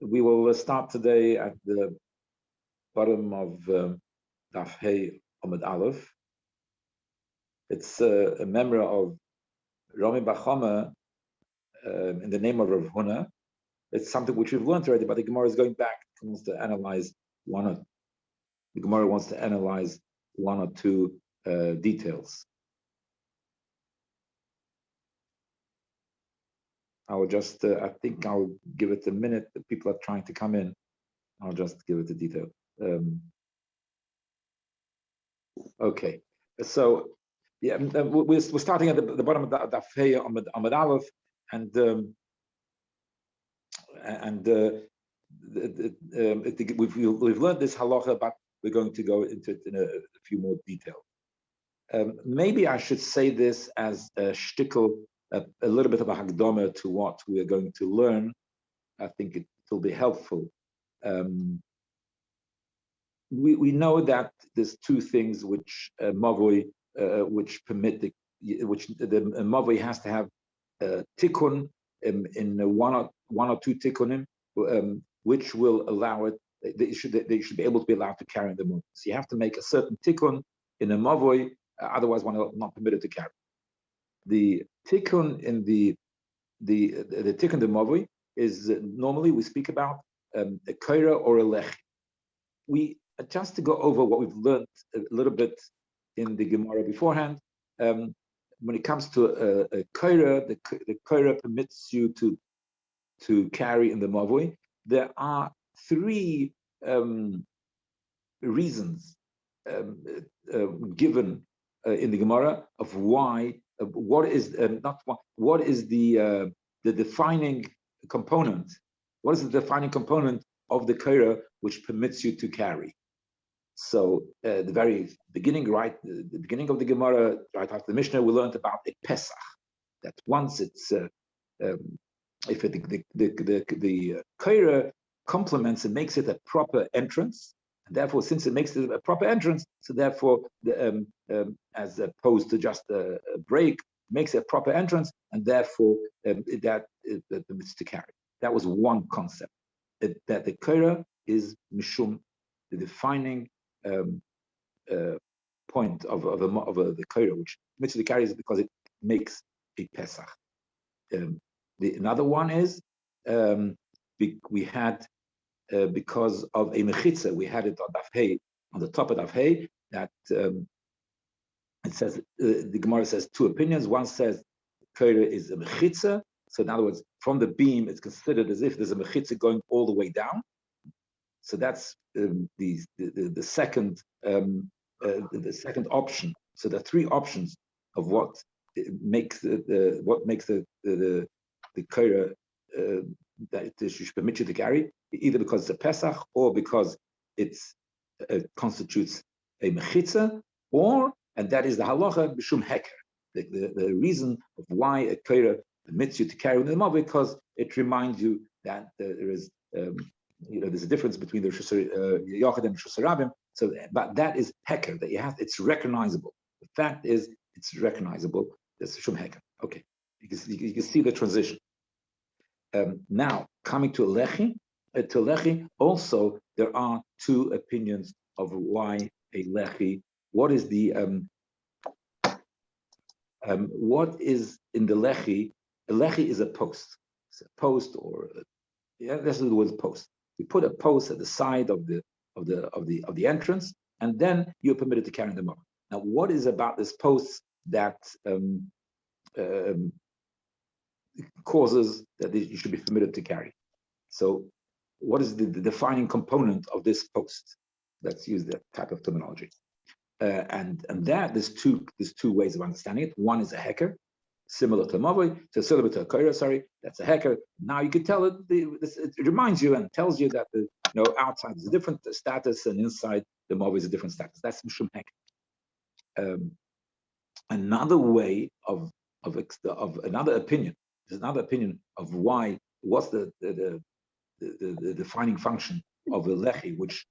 We will start today at the bottom of Daf Hey Amud Aleph. It's a memory of Rami Bachama in the name of Rav Huna. It's something which we've learned already, but the Gemara is going back. It wants to analyze the Gemara wants to analyze one or two details. I will just, I think I'll give it a minute. The people are trying to come in. I'll just give it a detail. Okay, so yeah, we're starting at the bottom of the Daf Amud Aleph, and we've learned this halacha, but we're going to go into it in a few more details. Maybe I should say this as a shtickle, a little bit of a hagdama to what we are going to learn. I think it will be helpful. We know that there's two things which which permit the mavoi has to have tikkun in one or two tikkunim, which will allow it. They should be able to be allowed to carry the mavoi. So you have to make a certain tikkun in a mavoi, otherwise one is not permitted to carry. The tikkun in the tikkun the mavoi is normally we speak about a kaira or a lech. Just to go over what we've learned a little bit in the Gemara beforehand, when it comes to a kaira, the kaira permits you to carry in the mavoi. There are three reasons given in the Gemara of why. What is the defining component? What is the defining component of the kaira which permits you to carry? So the very beginning, the beginning of the Gemara, right after the Mishnah, we learned about a Pesach. That once it's if the kaira complements and makes it a proper entrance, and therefore since it makes it a proper entrance, so therefore as opposed to just a break, makes it a proper entrance, and therefore that permits to carry. That was one concept. That the kaira is mishum, the defining point of the kaira, which permits to carry, is because it makes a Pesach. Another one is we had because of a mechitza, we had it on Daf Hey, on the top of Daf Hey, that it says the Gemara says two opinions. One says kaira is a mechitza, so in other words, from the beam, it's considered as if there's a mechitza going all the way down. So that's the second option. So there are three options of what makes the kaira that it should permit you to carry, either because it's a Pesach or because it constitutes a mechitza, and that is the halacha b'shum heker. The reason of why a kaira permits you to carry the mavoi, because it reminds you that there is there's a difference between the Yochid and Rishus Rabim. So, but that is heker, that you have. It's recognizable. The fact is, it's recognizable. That's shum heker. Okay, you can see the transition. Now coming to lechi, also there are two opinions of why a lechi. What is the what is in the lechi? A lechi is a post. It's a post, or that's the word post. You put a post at the side of the entrance, and then you're permitted to carry them up. Now, what is about this post that causes that you should be permitted to carry? So, what is the defining component of this post? Let's use that type of terminology. And that there's two ways of understanding it. One is a heker, similar to mavoi, similar to a kaira. Sorry, that's a heker. Now you can tell it. It reminds you and tells you that outside is a different status and inside the mavoi is a different status. That's mishum heker. Another way of another opinion. There's another opinion of what's the defining function of a lechi, which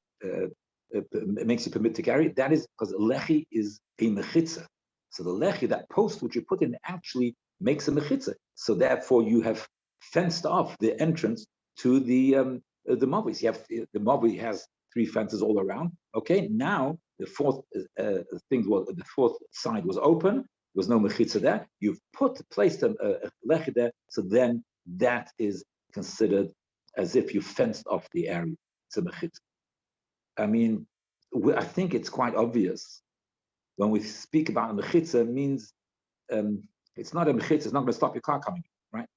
makes you permit to carry. That is because a lechi is a mechitza. So the lechi, that post which you put in, actually makes a mechitza. So therefore, you have fenced off the entrance to the the mavos. You have the mavoi has 3 fences all around. Okay, now the fourth the fourth side was open. There was no mechitza there. You've placed a lechi there, so then that is considered as if you fenced off the area. It's a mechitza. I mean, I think it's quite obvious when we speak about a mechitza. It means it's not a mechitza. It's not going to stop your car coming, right?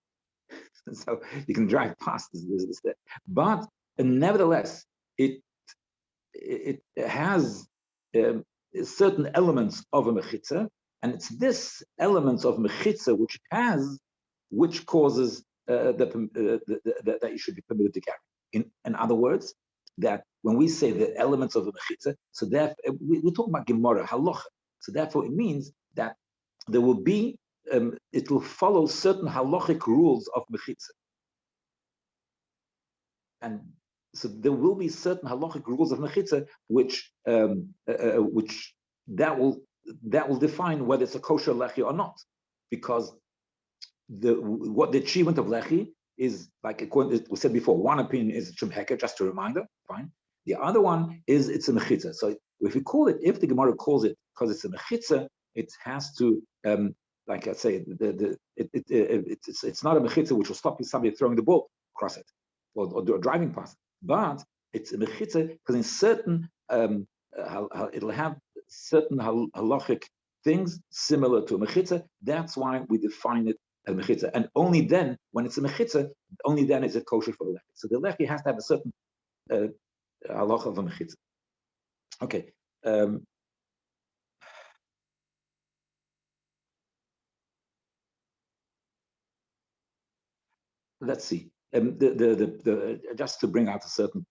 So you can drive past this. But nevertheless, it has certain elements of a mechitza, and it's this elements of mechitza which causes that you should be permitted to carry. In other words, that when we say the elements of a mechitza, so therefore we talk about gemara halacha. So therefore, it means that there will be it will follow certain halachic rules of mechitza, and so there will be certain halachic rules of mechitza which that will define whether it's a kosher lechi or not, because what the achievement of lechi is, like we said before, one opinion is chumheka, just a reminder, fine. The other one is it's a mechitza. So if we call it, if the Gemara calls it because it's a mechitza, it has to, like I say, it's not a mechitza which will stop you somebody throwing the ball across it or driving past it. But it's a mechitza because in certain it'll have certain halachic things similar to a mechitza. That's why we define it as mechitza, and only then, when it's a mechitza, only then is it kosher for the lechi. So the lechi has to have a certain halacha of a mechitza. Okay. Let's see. Just to bring out a certain.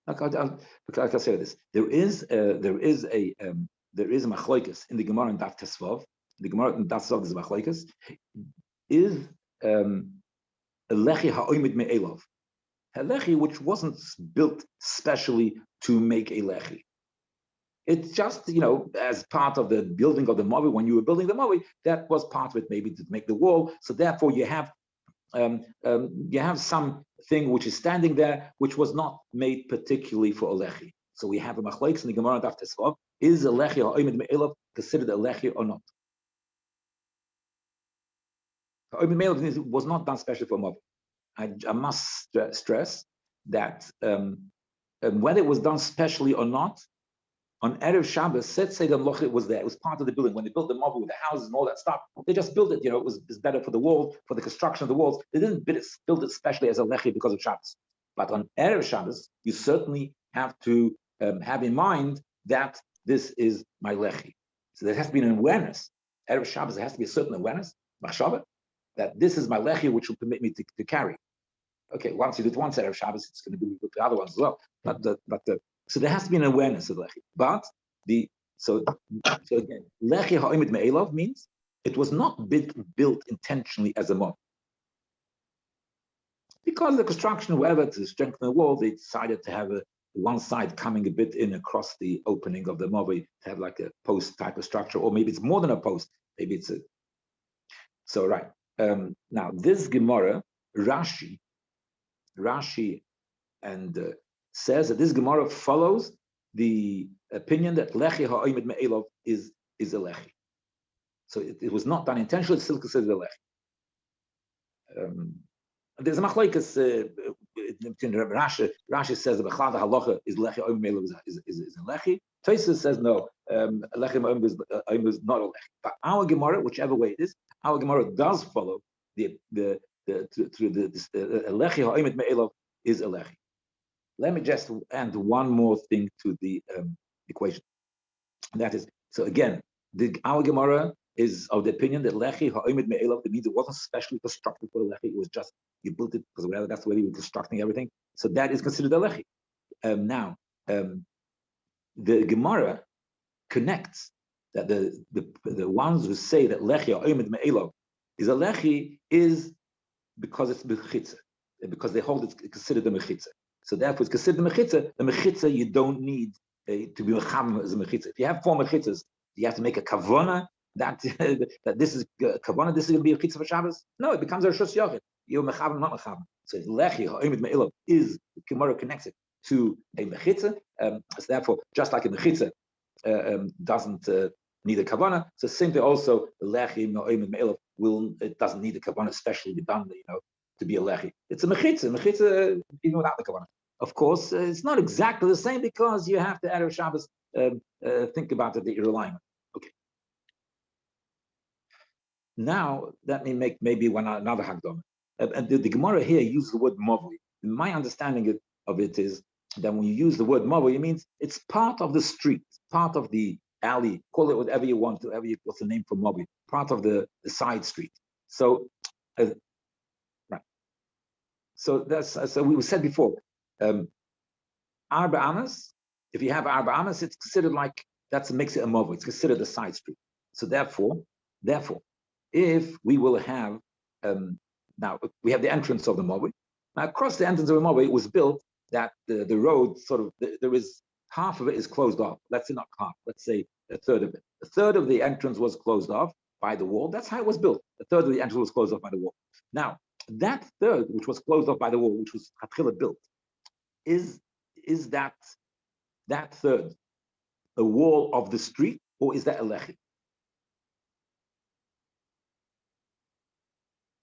Like I say this, there is a machlokes in the Gemara in Daf Tesvav. The Gemara in Daf Tesvav is machlokes. Is a lechi ha'oimid me'elov, a lechi which wasn't built specially to make a lechi. It's just, as part of the building of the mavi, when you were building the mavi, that was part of it, maybe to make the wall. So therefore, you have something which is standing there, which was not made particularly for a lechi. So we have a machlokes in the Gemara Daf Tesvav: is a lechi ha'oimid me'elov considered a lechi or not? Ha'oimid me'elov was not done specially for a mavi. I must stress that whether it was done specially or not, on Erev Shabbos, let's say the Mlochit was there. It was part of the building. When they built the mavi with the houses and all that stuff, they just built it. It was better for the walls, for the construction of the walls. They didn't build it specially as a lechi because of Shabbos. But on Erev Shabbos, you certainly have to have in mind that this is my lechi. So there has to be an awareness. Erev Shabbos, there has to be a certain awareness, machshava, that this is my lechi, which will permit me to carry. Okay, once you do it once Erev Shabbos, it's going to be with the other ones as well. So there has to be an awareness of lechi. But so again, lechi ha'oimid me'elov means it was not built intentionally as a mav. Because of the construction, whatever, to strengthen the wall, they decided to have one side coming a bit in across the opening of the mavi, to have like a post type of structure, or maybe it's more than a post. Maybe it's a. So right now, this Gemara, Rashi, and says that this Gemara follows the opinion that lechi ha'oimid me'elov is a lechi. So it was not done intentionally; it's still considered a lechi. There's a machlokes between Rashi. Rashi says the bechad halacha is lechi ha'oimid me'elov is a lechi. Tosfos says no, lechi ha'oimid is not a lechi. But our Gemara, whichever way it is, our Gemara does follow the lechi ha'oimid me'elov is a lechi. Let me just add one more thing to the equation. That is, so again, our Gemara is of the opinion that lechi ha'oimid me'elov, it means it wasn't specially constructed for the lechi. It was just, you built it because that's the way you were constructing everything. So that is considered a lechi. Now, the Gemara connects that the ones who say that lechi ha'oimid me'elov is a lechi is because it's mechitza, because they hold it's considered a mechitza. So therefore, it's considered a mechitza. The mechitza you don't need to be mecham as a mechitza. If you have 4 mechitzas, you have to make a kavona that this is kavona. This is going to be a mechitza for Shabbos. No, it becomes a reshus yochid. You're mecham, not mecham. So lechi ha'omed me'ilov is, the Gemara connects it to a mechitza. So therefore, just like a mechitza doesn't need a kavanah, so same thing also, the lechi ha'omed me'ilov it doesn't need a kavanah, especially done, to be a lechi. It's a mechitza even without the kavanah. Of course, it's not exactly the same because you have to Erev Shabbos think about it that you're relying on. Okay. Now let me make maybe another hagdom. And the Gemara here uses the word mavli. My understanding of it is that when you use the word mavli, it means it's part of the street, part of the alley. Call it whatever you want, what's the name for mavli? Part of the side street. So, right. So we said before. Arba Amas, if you have Arba Amas, it's considered like, makes it a mavli. It's considered a side street. So therefore, if we will have, now we have the entrance of the mavli. Now across the entrance of the mavli, it was built that the road sort of, there is, half of it is closed off. Let's say not half, let's say a third of it. A third of the entrance was closed off by the wall. That's how it was built. A third of the entrance was closed off by the wall. Now, that third, which was closed off by the wall, which was built, is that third a wall of the street, or is that a lechi?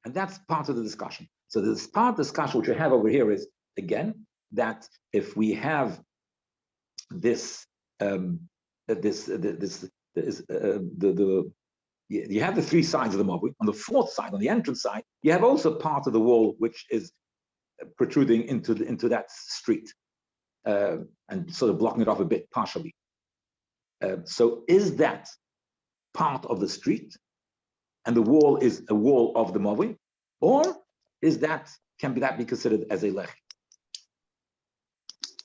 And that's part of the discussion. So this part of the discussion which we have over here is, again, that if we have this, you have the three sides of the mavli. On the fourth side, on the entrance side, you have also part of the wall which is protruding into that street. And sort of blocking it off a bit partially. So is that part of the street, and the wall is a wall of the mavli, or can that be considered as a lechi?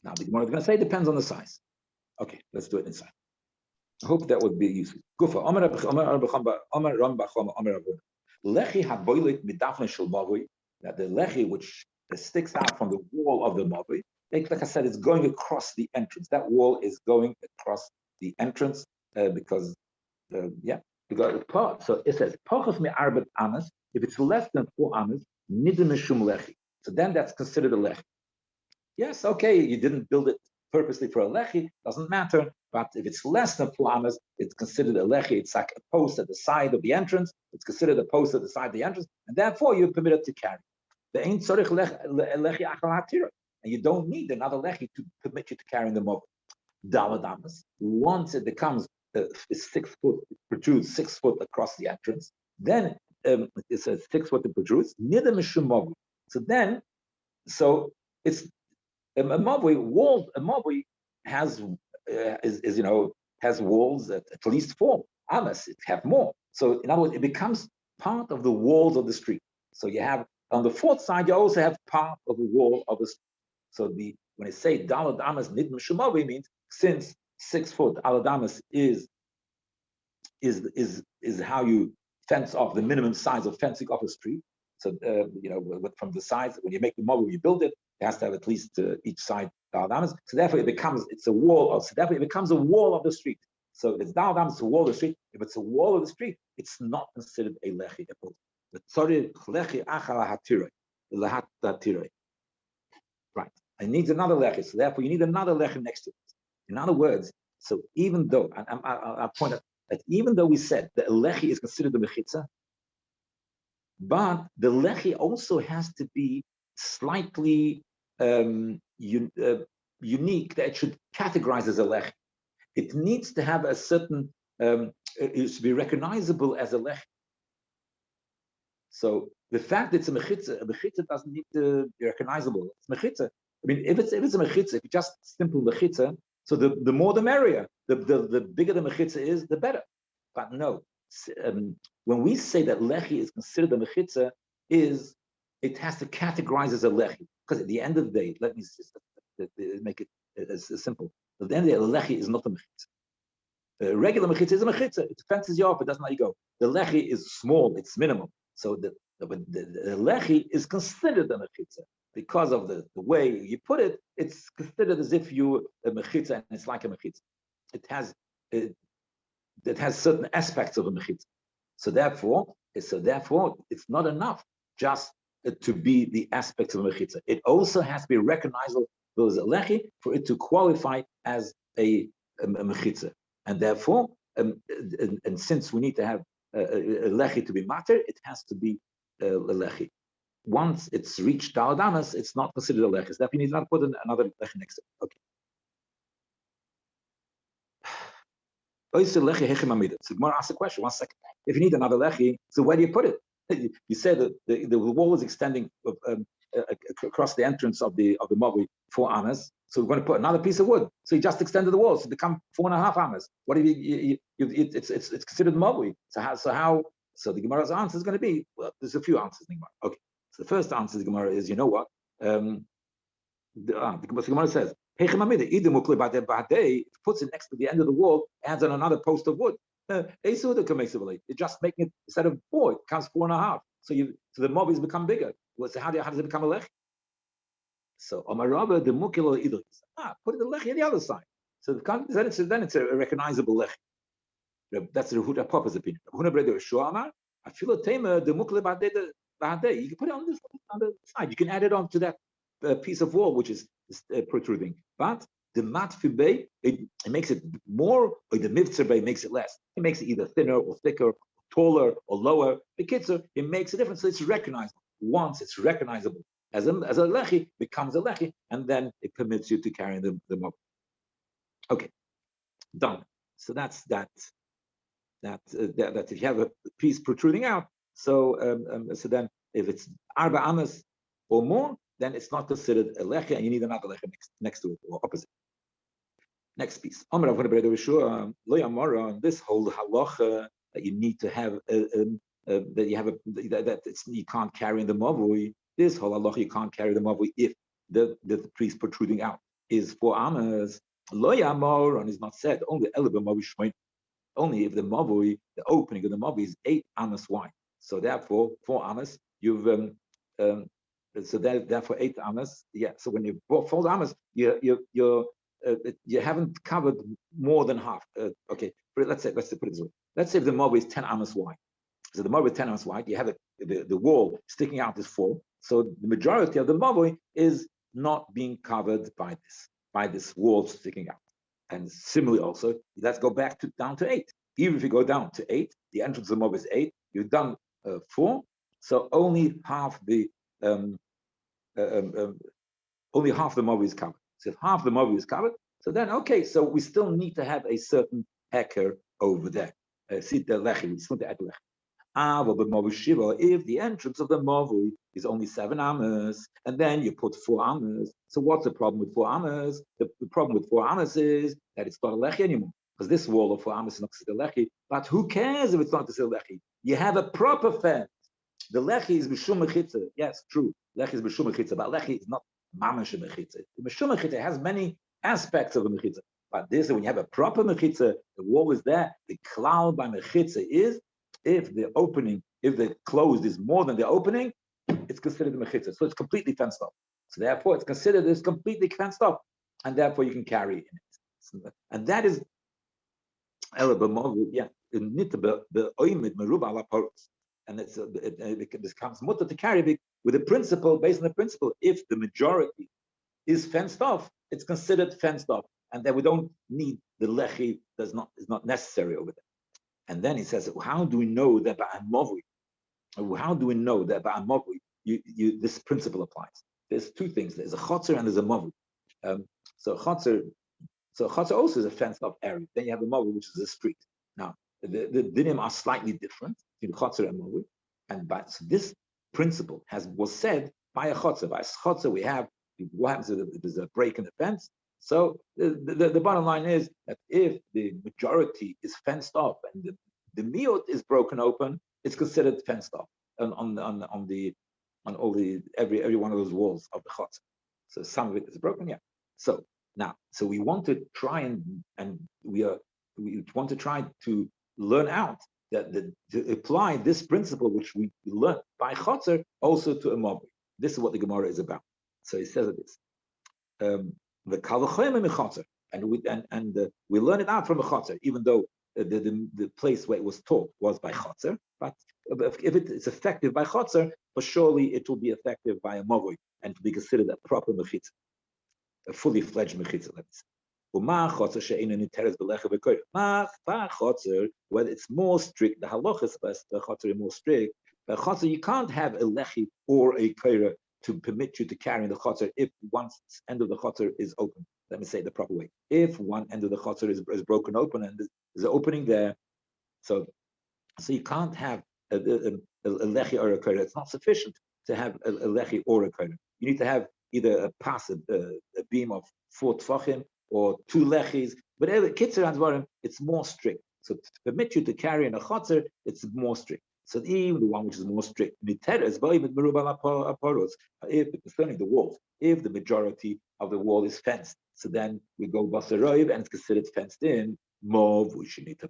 Now the Gemara is going to say it depends on the size. Okay, let's do it inside. I hope that would be useful. Gufa, lechi haboilit midafne shel mavli, that the lechi which sticks out from the wall of the mavli, like I said, it's going across the entrance. That wall is going across the entrance because part. So it says pachos me'arbet amas. If it's less than 4 amas, nidin mishum lechi. So then that's considered a lechi. Yes, okay, you didn't build it purposely for a lechi, doesn't matter. But if it's less than 4 amas, it's considered a lechi. It's like a post at the side of the entrance. It's considered a post at the side of the entrance, and therefore you're permitted to carry. The ain't tzorich lechi achal hatira. And you don't need another lechi to permit you to carry the mobile. Daladamas. Once it becomes 6 foot, it protrudes 6 foot across the entrance, then it's a 6 foot that protrudes. Nida mishum mobile. So it's a mobile wall. A mobile has has walls at least 4 amas. It have more. So in other words, it becomes part of the walls of the street. So you have on the fourth side, you also have part of the wall of the street. So when I say dalad amas nid mishumavi means since 6 foot aladamas is how you fence off the minimum size of fencing off a street. So from the size when you make the model, you build it, it has to have at least each side daladamas. So therefore it becomes a wall of the street. So if it's daladamas, it's a wall of the street. If it's a wall of the street, it's not considered a lechi. The tzori lechi achala hatiroi. Right. It needs another lechi, so therefore you need another lechi next to it. In other words, so even though, I'll point out that even though we said that a lechi is considered the mechitza, but the lechi also has to be slightly unique, that it should categorize as a lechi. It needs to have a certain, it should be recognizable as a lechi. So the fact that it's a mechitza doesn't need to be recognizable. It's mechitza. I mean, if it's a mechitza, if it's just simple mechitza, so the more the merrier. The bigger the mechitza is, the better. But no, when we say that lechi is considered a mechitza, it has to categorize as a lechi. Because at the end of the day, let me just make it as simple. At the end of the day, lechi is not a mechitza. Regular mechitza is a mechitza. It fences you off. It doesn't let you go. The lechi is small. It's minimal. So the lechi is considered a mechitza because of the way you put it. It's considered as if you a mechitza, and it's like a mechitza. It has certain aspects of a mechitza. So therefore, it's not enough just to be the aspects of a mechitza. It also has to be recognizable as a lechi for it to qualify as a mechitza. And therefore, and since we need to have a lechi to be matter, it has to be a lechi. Once it's reached Daladamas, it's not considered a lechi. So that you need not put another lechi next to it. Okay. So Gemara asks a question. 1 second. If you need another lechi, so where do you put it? You said that the wall is extending across the entrance of the mobile 4 amas. So we're going to put another piece of wood. So you just extended the wall, so it become 4.5 amas. What do it's considered mobile. So how? So the Gemara's answer is going to be, well, there's a few answers in the Gemara. Okay. So the first answer of the Gemara is, you know what? The Gemara says, if it puts it next to the end of the wall, adds on another post of wood. You're just making it, instead of 4, it becomes 4.5. So the mobbies become bigger. Well, so how does it become a lech? So Omar Rabbi, the mukilo idris. Put the lech on the other side. So then it's a recognizable lech. That's the Rehuta Papa's opinion. You can put it on the side. You can add it on to that piece of wall which is protruding. But the matfibay, it makes it more, or the mivtzabay makes it less. It makes it either thinner or thicker, taller or lower. The kitzur, it makes a difference. So it's recognizable. Once it's recognizable as a lechi, becomes a lechi, and then it permits you to carry the mob. Okay, done. So that's that if you have a piece protruding out, so then if it's arba amas or more, then it's not considered a lechi, and you need another lechi next to it, or opposite. Next piece. This whole halacha that you need to have you can't carry in the mavui. This whole halacha you can't carry the mavui if the piece protruding out is 4 amas. Lo yamor is not said only only if the mavui, the opening of the mavui is 8 amas wide. So therefore 4 amas you've therefore 8 amas. Yeah. So when you 4 amas, you haven't covered more than half. Okay. Let's put it this way. Let's say if the mavui is 10 amas wide. So the mavui is 10 amas wide. You have the wall sticking out is 4. So the majority of the mavui is not being covered by this wall sticking out. And similarly also, let's go back down to 8. Even if you go down to 8, the entrance of the mavui is 8. You've done 4. So only half the mavui is covered. So if half the mavui is covered, so then okay, so we still need to have a certain hecker over there. We still need to add lechi. If the entrance of the mavui is only 7 amas, and then you put 4 amas, so what's the problem with 4 amas? The problem with 4 amas is that it's not a lechi anymore, because this wall of 4 amas is not considered lechi. But who cares if it's not considered lechi? You have a proper fence. The lechi is b'shum mechitza. Yes, true. Lechi is b'shum mechitza, but lechi is not mamash mechitza. The b'shum mechitza has many aspects of a mechitza. But this, when you have a proper mechitza, the wall is there. The cloud by mechitza is if the closed is more than the opening, it's considered a mechitza. So it's completely fenced off. So therefore, it's considered as completely fenced off, and therefore you can carry in it. And that is and this becomes mutter to carry with a principle, based on the principle, if the majority is fenced off, it's considered fenced off, and that we don't need the lechi is not necessary over there. And then he says, how do we know that by Amavui? How do we know that by Amavui this principle applies? There's 2 things. There's a chotzer and there's a mavui. So chotzer also is a fenced off area. Then you have a mavui, which is a street. Now the dinim are slightly different between chotzer and mavui, but so this principle was said by a chotzer. By a chotzer, we have what happens if there's a break in the fence. So the bottom line is that if the majority is fenced off and the miot is broken open, it's considered fenced off on every one of those walls of the chotzer. So some of it is broken, yeah. So we want to try we want to try to learn out that to apply this principle which we learned by chotzer also to a mavui. This is what the Gemara is about. So he says this. The kalachayim mechotzer, and we learn it out from a chotzer, even though the place where it was taught was by chotzer, but if it's effective by chotzer, but surely it will be effective by a mavoi and to be considered a proper mechitza, a fully fledged mechitza. Let me say. Whether it's more strict, the halachas the chotzer is more strict. The chotzer you can't have a lechi or a kaira to permit you to carry the chotzer if one end of the chotzer is open. Let me say it the proper way. If one end of the chotzer is broken open and there's an opening there, so you can't have a lechi or a kaira. It's not sufficient to have a lechi or a kaira. You need to have either a beam of 4 tfachim or 2 lechis. Whatever kitzer advarim, it's more strict. So to permit you to carry in a chotzer, it's more strict. So even the one which is more strict, if concerning the walls, if the majority of the wall is fenced, so then we go basaroiv and it's considered fenced in. Mov, we should need to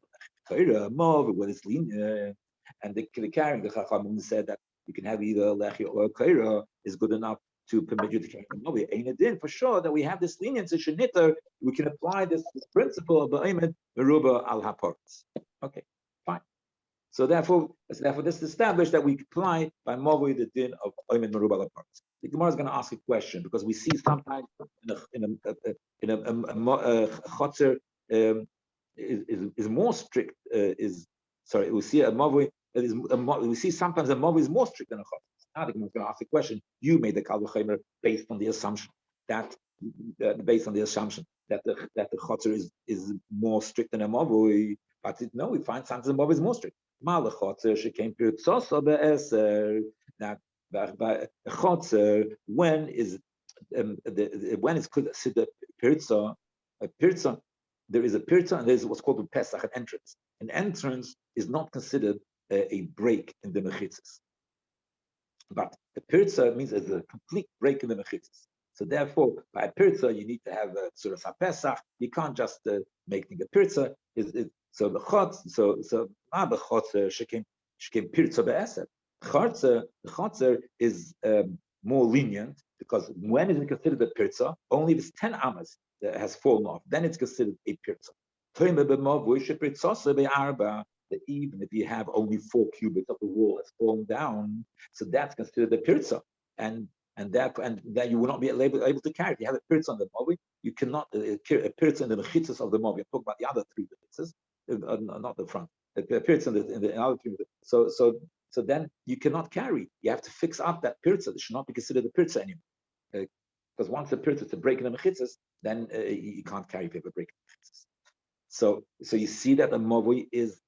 mov when it's lenient, and the carrying the chachamim said that you can have either a lechi or a kaira is good enough to permit you to carry. No, we ain't it in for sure that we have this leniency sheniter. We can apply this principle of ba'omed meruba al haports. Okay, fine. So therefore, this is established that we apply by Mavoi the din of Oymed Merubah Laparts. The Gemara is going to ask a question because we see sometimes in a chotzer is more strict. We see a Mavoi we see sometimes a Mavoi is more strict than a chotzer. Now the Gemara is going to ask a question. You made the Kal V'Chomer based on the assumption that the chotzer is more strict than a Mavoi. But no, we find sometimes the Mavoi is more strict. That by chotzer, when is considered pirza? A pirza, there is a pirza and there is what's called a pesach, an entrance. An entrance is not considered a break in the mechitzas, but a pirza means there's a complete break in the mechitzas. So therefore, by a pirza, you need to have a sort of a pesach. You can't just make a pirza. So the chotzer shekem pirza be'eser. The chotzer is more lenient because when is it considered a pirza? Only if it's 10 amas that has fallen off, then it's considered a pirza. Even if you have only 4 cubits of the wall has fallen down, so that's considered a pirza, and that you will not be able to carry. If you have a pirza on the movi, you cannot a pirza in the mechitzas of the movi. I'm talking about the other 3 mechitzas. Not the front. It appears in the other 3. So then you cannot carry. You have to fix up that pirza. It should not be considered a pirza anymore. Because once the pirza is a break in the mechitzas, then you can't carry if you have a break in the mechitzas. So you see that the mavui is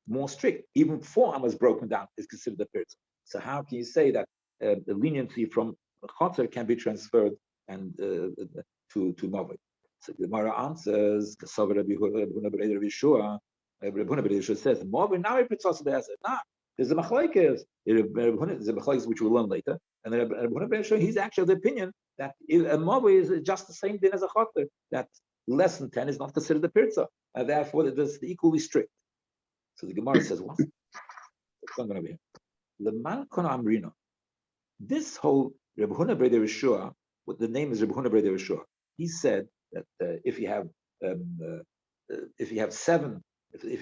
more strict. Even 4 amas broken down is considered a pirza. So how can you say that the leniency from chotzer can be transferred and to mavui? So the Gemara answers, Rabbi says, there's a machlokes. There's a machlokes which we'll learn later. And then Rabbi he's actually of the opinion that a mavoi is just the same thing as a chotzer, that less than 10 is not considered a pirza, and therefore it is equally strict. So the Gemara says, what? It's not going to be Leman Kono Amrina. This whole Rabbi Huna Breder Yeshua, what the name is Rabbi Huna Breder Yeshua, he said that if you have 7, if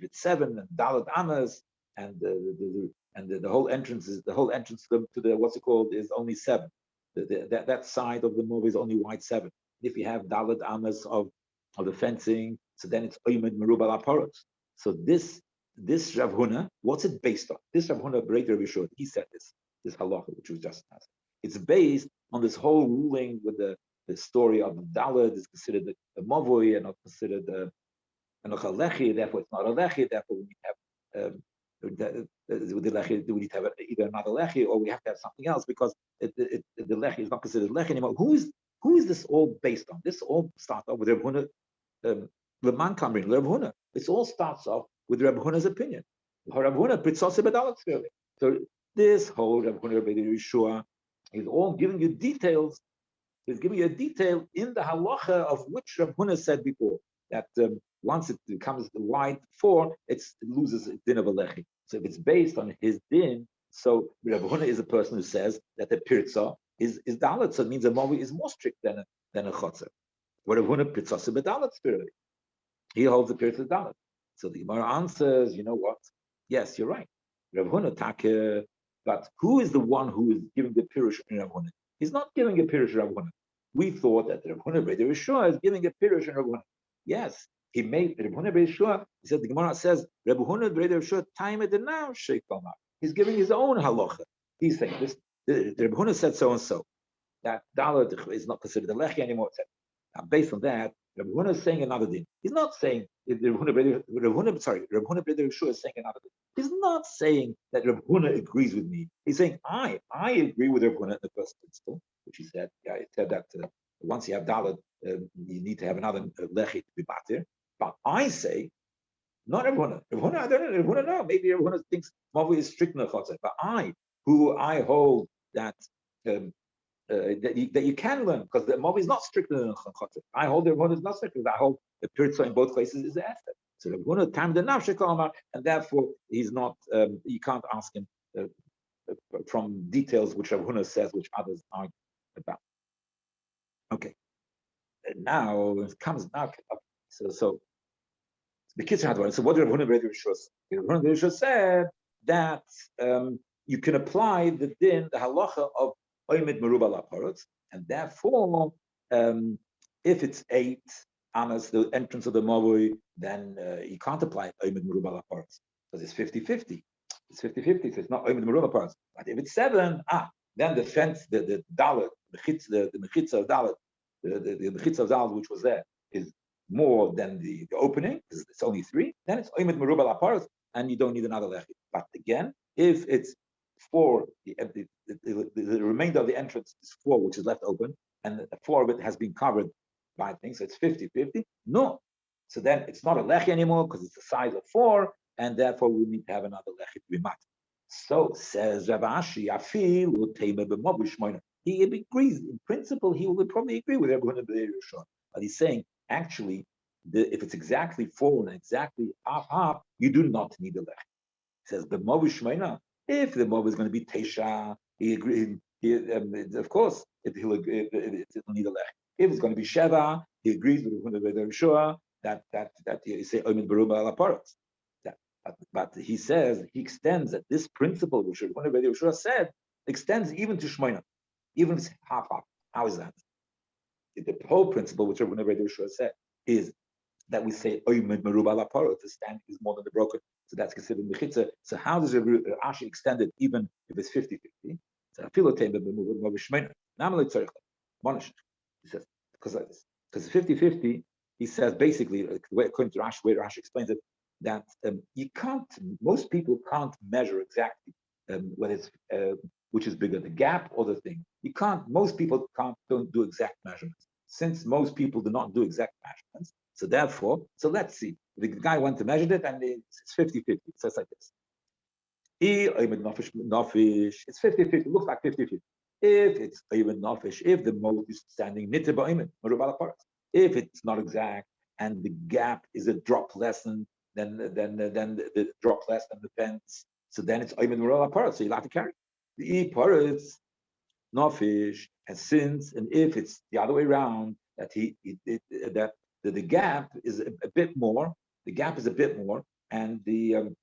it's 7 and Dalet Amas and the whole entrance to the what's it called is only 7. That side of the movie is only wide 7. If you have Dalet Amas of the fencing, so then it's Oymed Merubah Laparot. So this Rav Huna, what's it based on? This Rav Huna Breder Yeshua, he said this halacha which was just asked. It's based on this whole ruling with the story of the Dalet is considered a mavoi and not considered a lechi, therefore it's not a lechi, therefore we need to have with the lechi, we need to have either another lechi or we have to have something else because the lechi is not considered lechi anymore. Who is this all based on? This all starts off with Reb Huna, Leman Kamrin, Reb Huna. This all starts off with Reb Huna's opinion. Reb Huna pritzose bedalet. So this whole Reb Huna Yeshua is all giving you details. He's giving you a detail in the halacha of which Rav Huna said before that once it becomes wide 4, it loses its din of a lechi. So if it's based on his din, so Rav Huna is a person who says that the pirza is dalet, so it means a mavi is more strict than a chotzer. What Rav Huna pirza bedalet spiritually, he holds the pirza dalet. So the Gemara answers, you know what? Yes, you're right. Rav Huna Take, but who is the one who is giving the pirush in Rav Huna? He's not giving a pirush in Rav Huna. We thought that Rav Huna Breder Yeshua is giving a pirush in Rav Huna. Yes, he made Rav Huna Breder Yeshua. He said the Gemara says Rav Huna Breder Yeshua time at the now Sheikh Omar. He's giving his own halacha. He's saying this. The Rav Huna said so and so. That dalet is not considered a lechi anymore, etc. Now, based on that, Rabbi Huna is saying another thing. He's not saying Rabbi Huna Breder Yeshua is saying another thing. He's not saying that Rabbi Huna agrees with me. He's saying I agree with Rabbi Huna in the first principle, which he said. Yeah, he said that once you have dalet, you need to have another lechi to be batir. But I say, not Rabbi Huna. Rabbi Huna, I don't know. Rabbi Huna, no. Maybe Rabbi Huna thinks Mavi is strict in the chotzer. But I hold that. That you can learn, because the Mavi is not strictly in Chotzer. I hold the Ravuna is not strictly. I hold the Pirza in both places is the Esther. So the Ravuna timed the Nafshik, and therefore he's not. You can't ask him from details which Ravuna says, which others argue about. Okay, and now it comes now. So the kids had one. So what did Ravuna Breder Yeshua say? Ravuna Breder Yeshua said that you can apply the din, the halacha of Oimid Meruba Laparot, and therefore, if it's 8 amas, the entrance of the Mavui, then you can't apply Oimid Meruba Laparot because it's 50-50. It's 50-50, so it's not Oimid Meruba Laparot. But if it's 7, then the fence, the dalet, the mechitza of dalet, the mechitza of dalet which was there is more than the opening, because it's only 3. Then it's Oimid Meruba Laparot, and you don't need another lechi. But again, if it's 4, the remainder of the entrance is 4, which is left open, and 4 of it has been covered by things, so it's 50-50. No. So then it's not a lechi anymore because it's the size of 4, and therefore we need to have another lechi to be mat. So says Rav Ashi, he agrees. In principle, he will probably agree with everyone, but he's saying, actually, if it's exactly 4 and exactly half, you do not need a lechi. He says, if the mob is going to be Tesha, he agrees. Of course, he'll need a lech. If it's going to be Sheva, he agrees with Yeshua that you say Oimid Beruba Ala Paras. But he says he extends that this principle, which Yeshua said, extends even to Shmoina, even if it's half. How is that? The whole principle, which Yeshua said, is that we say Oimid Meruba Ala Paras, the standing is more than the broken. So that's considered mechitza. So how does Rashi extend it even if it's 50-50? So he says, because 50-50, he says basically, according to Rashi, where Rashi explains it, that you can't, most people can't measure exactly whether it's which is bigger, the gap or the thing. You can't, most people don't do exact measurements. Since most people do not do exact measurements, so therefore, let's see. The guy went to measure it, and it's 50-50. It says like this. It's 50-50. It looks like 50-50. If it's even nofish, if the mold is standing, if it's not exact, and the gap is a drop less than the drop less than the fence, so then it's even so you'll have to carry. The paras nofish, and if it's the other way around, that the gap is a bit more. The gap is a bit more, and the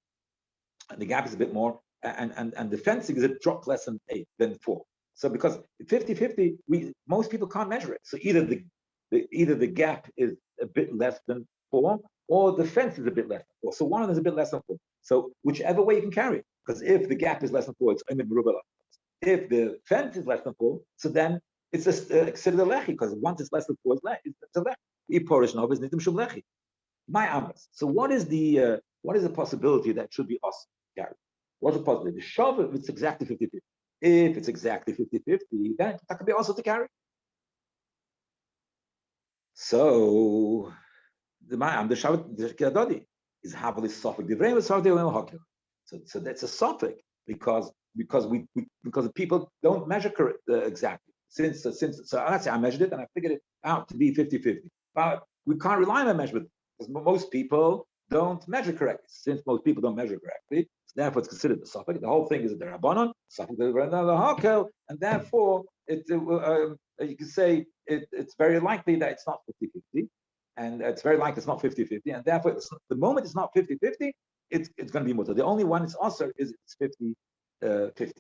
gap is a bit more, and the fencing is a drop less than 4. So because 50-50, most people can't measure it. So either the gap is a bit less than 4, or the fence is a bit less than 4. So one of them is a bit less than 4. So whichever way you can carry it, because if the gap is less than 4, it's Oimid Merubah. If the fence is less than 4, so then it's considered a lechi, because once it's less than 4, it's a lechi. My amas. So what is the possibility that should be us carried? What's the possibility? The shav, if it's exactly 50-50. If it's exactly 50-50, then that could be also to carry. So the shav, the kedadi is havli suffix. The brain was suffix. So that's a suffix because the people don't measure exactly. Since so let's say I measured it and I figured it out to be 50-50, but we can't rely on a measurement because most people don't measure correctly. Since most people don't measure correctly, so therefore it's considered the suffix. The whole thing is the rabbanon suffix the hakel, and therefore you can say it's very likely that it's not 50-50, and it's very likely it's not 50-50, and therefore the moment it's not 50-50, it's going to be mutter. The only one it's also is it's 50, 50.